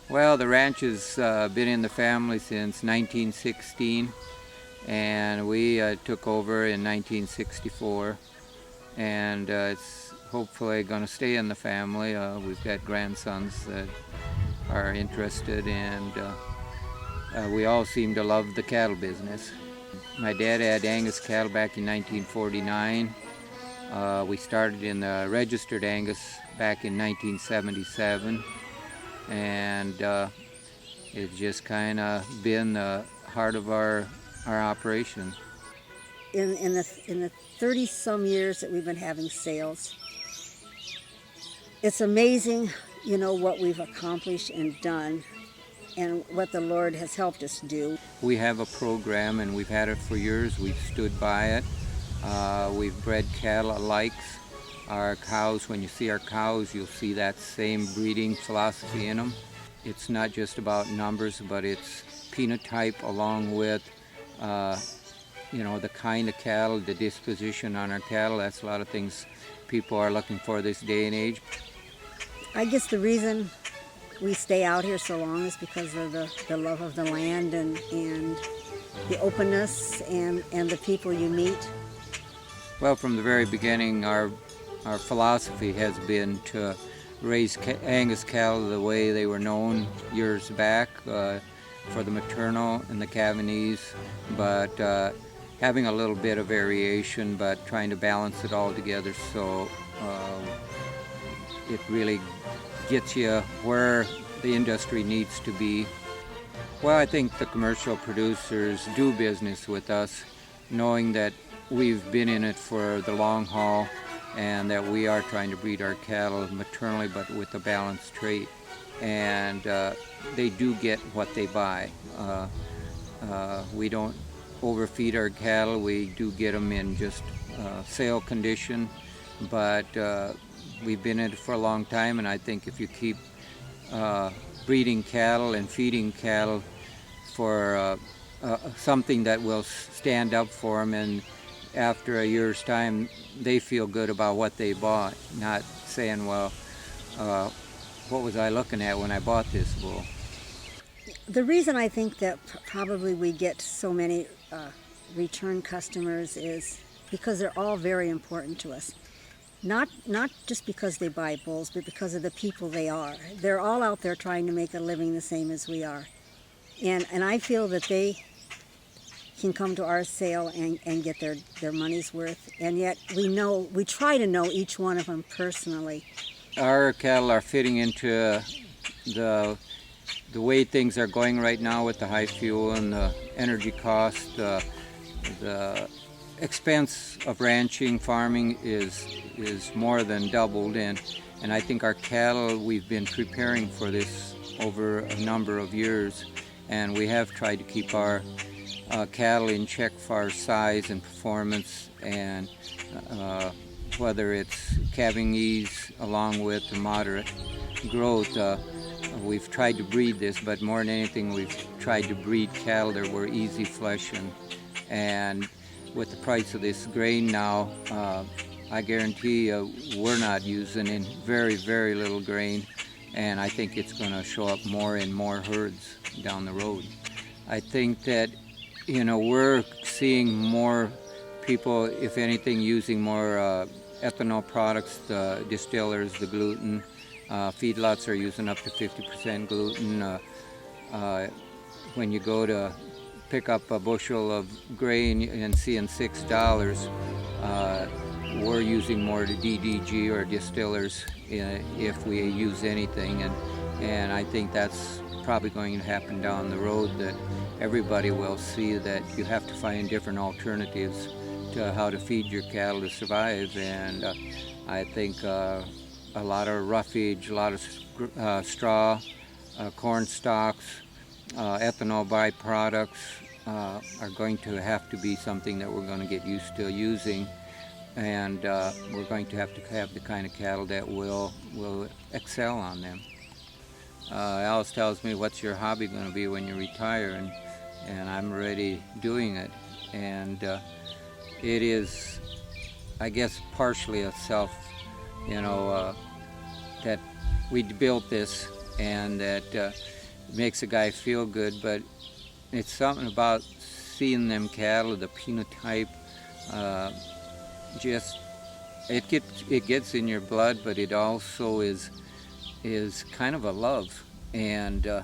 Well, the ranch has been in the family since 1916, and we took over in 1964, and it's hopefully going to stay in the family. We've got grandsons that are interested, and we all seem to love the cattle business. My dad had Angus cattle back in 1949. We started in the registered Angus back in 1977, and it's just kind of been the heart of our operation. In the 30 some years that we've been having sales, it's amazing, what we've accomplished and done and what the Lord has helped us do. We have a program, and we've had it for years. We've stood by it. We've bred cattle alike. Our cows, when you see our cows, you'll see that same breeding philosophy in them. It's not just about numbers, but it's phenotype along with the kind of cattle, the disposition on our cattle. That's a lot of things people are looking for this day and age. I guess the reason we stay out here so long is because of the love of the land and the openness and the people you meet. Well, from the very beginning, our philosophy has been to raise Angus cattle the way they were known years back for the maternal and the Cavanese, but having a little bit of variation, but trying to balance it all together so it really gets you where the industry needs to be. Well, I think the commercial producers do business with us, knowing that we've been in it for the long haul and that we are trying to breed our cattle maternally but with a balanced trait. And they do get what they buy. We don't overfeed our cattle. We do get them in just sale condition, but we've been in it for a long time, and I think if you keep breeding cattle and feeding cattle for something that will stand up for them, and after a year's time they feel good about what they bought, not saying, well, what was I looking at when I bought this bull? The reason I think that probably we get so many return customers is because they're all very important to us. Not just because they buy bulls, but because of the people they are. They're all out there trying to make a living the same as we are. And I feel that they can come to our sale and get their money's worth. And yet we try to know each one of them personally. Our cattle are fitting into the way things are going right now with the high fuel and the energy cost. The expense of ranching, farming is more than doubled, and I think our cattle, we've been preparing for this over a number of years, and we have tried to keep our cattle in check for our size and performance, and whether it's calving ease along with the moderate growth. We've tried to breed this, but more than anything, we've tried to breed cattle that were easy fleshing. And with the price of this grain now, I guarantee we're not using in very, very little grain, and I think it's going to show up more and more herds down the road. I think that, we're seeing more people, if anything, using more ethanol products, the distillers, the gluten. Feedlots are using up to 50% gluten. When you go to pick up a bushel of grain and seeing $6, we're using more DDG or distillers if we use anything, and I think that's probably going to happen down the road, that everybody will see that you have to find different alternatives to how to feed your cattle to survive. And I think a lot of roughage, a lot of straw, corn stalks, ethanol byproducts are going to have to be something that we're going to get used to using, and we're going to have the kind of cattle that will excel on them. Alice tells me, what's your hobby going to be when you retire? And I'm already doing it, and it is, I guess, partially a self, that we built this and that makes a guy feel good. But it's something about seeing them cattle, the phenotype, just it gets in your blood, but it also is kind of a love, and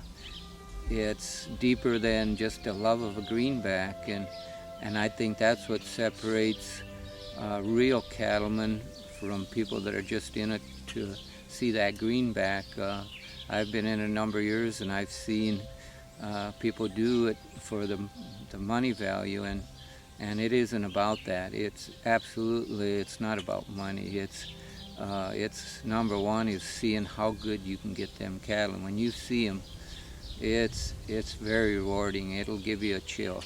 it's deeper than just a love of a greenback, and I think that's what separates real cattlemen from people that are just in it to see that greenback. I've been in a number of years, and I've seen people do it for the money value, and it isn't about that. It's not about money. It's number one is seeing how good you can get them cattle, and when you see them, it's very rewarding. It'll give you a chill.